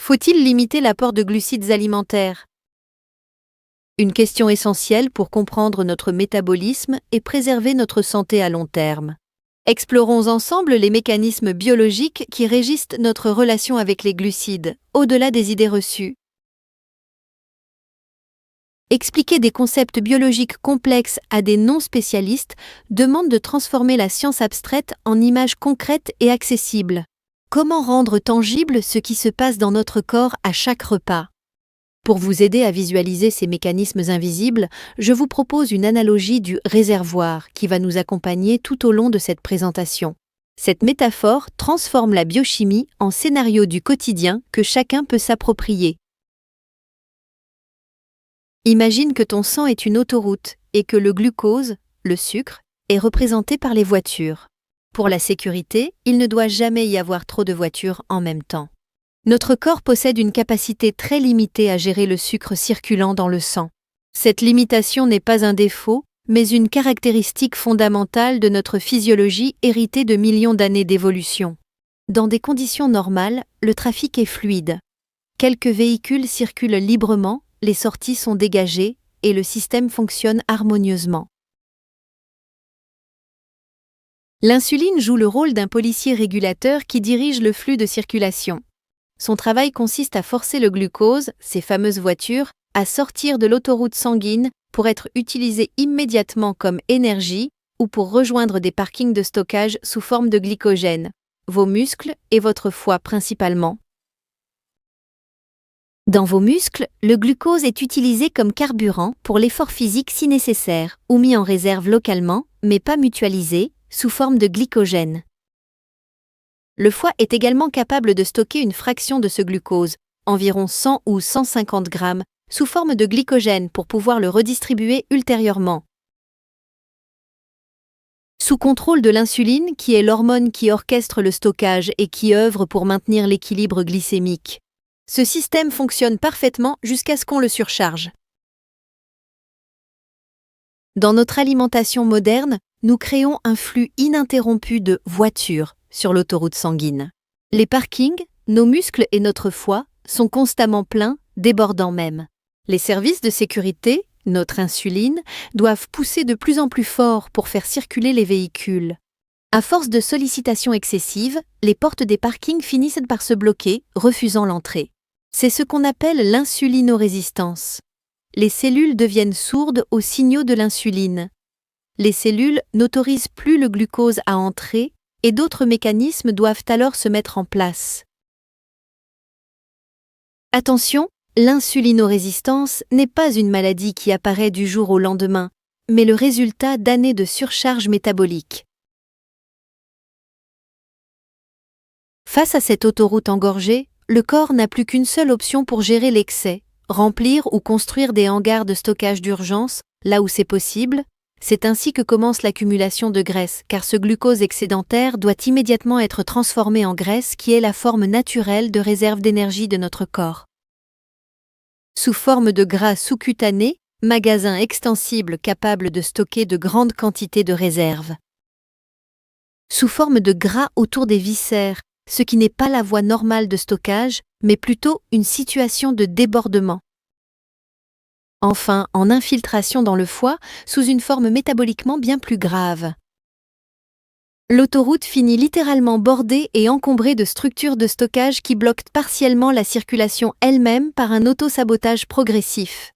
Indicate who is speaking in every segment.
Speaker 1: Faut-il limiter l'apport de glucides alimentaires? Une question essentielle pour comprendre notre métabolisme et préserver notre santé à long terme. Explorons ensemble les mécanismes biologiques qui régissent notre relation avec les glucides, au-delà des idées reçues. Expliquer des concepts biologiques complexes à des non-spécialistes demande de transformer la science abstraite en images concrètes et accessibles. Comment rendre tangible ce qui se passe dans notre corps à chaque repas? Pour vous aider à visualiser ces mécanismes invisibles, je vous propose une analogie du réservoir qui va nous accompagner tout au long de cette présentation. Cette métaphore transforme la biochimie en scénario du quotidien que chacun peut s'approprier. Imagine que ton sang est une autoroute et que le glucose, le sucre, est représenté par les voitures. Pour la sécurité, il ne doit jamais y avoir trop de voitures en même temps. Notre corps possède une capacité très limitée à gérer le sucre circulant dans le sang. Cette limitation n'est pas un défaut, mais une caractéristique fondamentale de notre physiologie héritée de millions d'années d'évolution. Dans des conditions normales, le trafic est fluide. Quelques véhicules circulent librement, les sorties sont dégagées et le système fonctionne harmonieusement. L'insuline joue le rôle d'un policier régulateur qui dirige le flux de circulation. Son travail consiste à forcer le glucose, ces fameuses voitures, à sortir de l'autoroute sanguine pour être utilisé immédiatement comme énergie ou pour rejoindre des parkings de stockage sous forme de glycogène, vos muscles et votre foie principalement. Dans vos muscles, le glucose est utilisé comme carburant pour l'effort physique si nécessaire ou mis en réserve localement, mais pas mutualisé, sous forme de glycogène. Le foie est également capable de stocker une fraction de ce glucose, environ 100 ou 150 grammes, sous forme de glycogène pour pouvoir le redistribuer ultérieurement. Sous contrôle de l'insuline, qui est l'hormone qui orchestre le stockage et qui œuvre pour maintenir l'équilibre glycémique. Ce système fonctionne parfaitement jusqu'à ce qu'on le surcharge. Dans notre alimentation moderne, nous créons un flux ininterrompu de voitures sur l'autoroute sanguine. Les parkings, nos muscles et notre foie sont constamment pleins, débordant même. Les services de sécurité, notre insuline, doivent pousser de plus en plus fort pour faire circuler les véhicules. À force de sollicitations excessives, les portes des parkings finissent par se bloquer, refusant l'entrée. C'est ce qu'on appelle l'insulinorésistance. Les cellules deviennent sourdes aux signaux de l'insuline. Les cellules n'autorisent plus le glucose à entrer et d'autres mécanismes doivent alors se mettre en place. Attention, l'insulinorésistance n'est pas une maladie qui apparaît du jour au lendemain, mais le résultat d'années de surcharge métabolique. Face à cette autoroute engorgée, le corps n'a plus qu'une seule option pour gérer l'excès, remplir ou construire des hangars de stockage d'urgence, là où c'est possible. C'est ainsi que commence l'accumulation de graisse, car ce glucose excédentaire doit immédiatement être transformé en graisse qui est la forme naturelle de réserve d'énergie de notre corps. Sous forme de gras sous-cutané, magasin extensible capable de stocker de grandes quantités de réserves. Sous forme de gras autour des viscères, ce qui n'est pas la voie normale de stockage, mais plutôt une situation de débordement. Enfin, en infiltration dans le foie, sous une forme métaboliquement bien plus grave. L'autoroute finit littéralement bordée et encombrée de structures de stockage qui bloquent partiellement la circulation elle-même par un autosabotage progressif.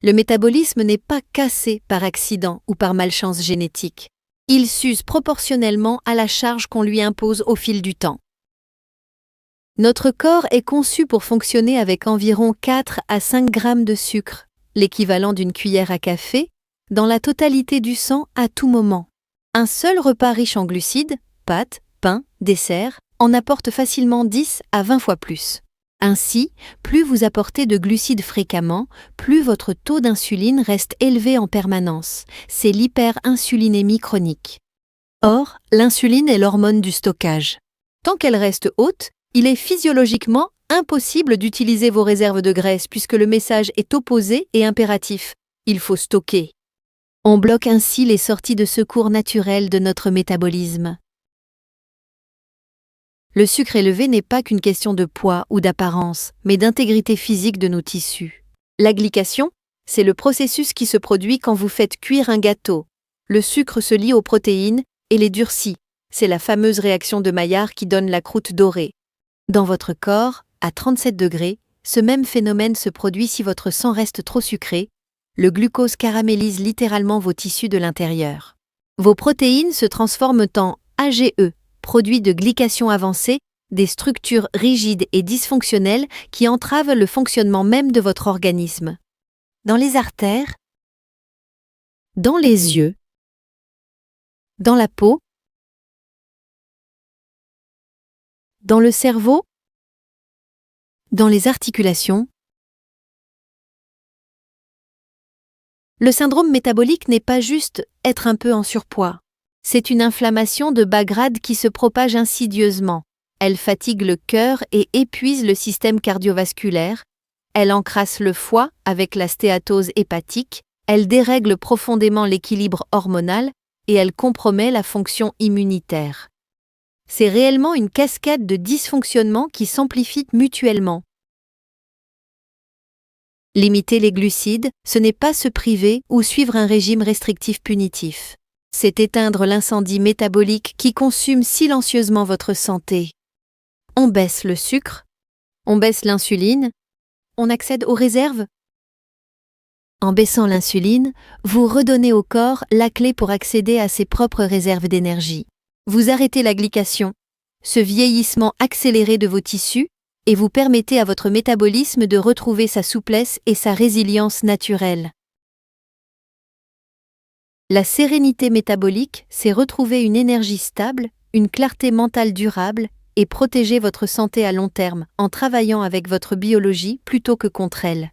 Speaker 1: Le métabolisme n'est pas cassé par accident ou par malchance génétique. Il s'use proportionnellement à la charge qu'on lui impose au fil du temps. Notre corps est conçu pour fonctionner avec environ 4 à 5 grammes de sucre, l'équivalent d'une cuillère à café, dans la totalité du sang à tout moment. Un seul repas riche en glucides, pâtes, pain, dessert, en apporte facilement 10 à 20 fois plus. Ainsi, plus vous apportez de glucides fréquemment, plus votre taux d'insuline reste élevé en permanence. C'est l'hyperinsulinémie chronique. Or, l'insuline est l'hormone du stockage. Tant qu'elle reste haute, il est physiologiquement impossible d'utiliser vos réserves de graisse puisque le message est opposé et impératif. Il faut stocker. On bloque ainsi les sorties de secours naturelles de notre métabolisme. Le sucre élevé n'est pas qu'une question de poids ou d'apparence, mais d'intégrité physique de nos tissus. La glycation, c'est le processus qui se produit quand vous faites cuire un gâteau. Le sucre se lie aux protéines et les durcit. C'est la fameuse réaction de Maillard qui donne la croûte dorée. Dans votre corps, à 37 degrés, ce même phénomène se produit si votre sang reste trop sucré. Le glucose caramélise littéralement vos tissus de l'intérieur. Vos protéines se transforment en AGE, produits de glycation avancée, des structures rigides et dysfonctionnelles qui entravent le fonctionnement même de votre organisme. Dans les artères, dans les yeux, dans la peau, dans le cerveau, dans les articulations. Le syndrome métabolique n'est pas juste être un peu en surpoids. C'est une inflammation de bas grade qui se propage insidieusement. Elle fatigue le cœur et épuise le système cardiovasculaire. Elle encrasse le foie avec la stéatose hépatique. Elle dérègle profondément l'équilibre hormonal et elle compromet la fonction immunitaire. C'est réellement une cascade de dysfonctionnements qui s'amplifient mutuellement. Limiter les glucides, ce n'est pas se priver ou suivre un régime restrictif punitif. C'est éteindre l'incendie métabolique qui consume silencieusement votre santé. On baisse le sucre, on baisse l'insuline, on accède aux réserves. En baissant l'insuline, vous redonnez au corps la clé pour accéder à ses propres réserves d'énergie. Vous arrêtez la glycation, ce vieillissement accéléré de vos tissus, et vous permettez à votre métabolisme de retrouver sa souplesse et sa résilience naturelle. La sérénité métabolique, c'est retrouver une énergie stable, une clarté mentale durable et protéger votre santé à long terme en travaillant avec votre biologie plutôt que contre elle.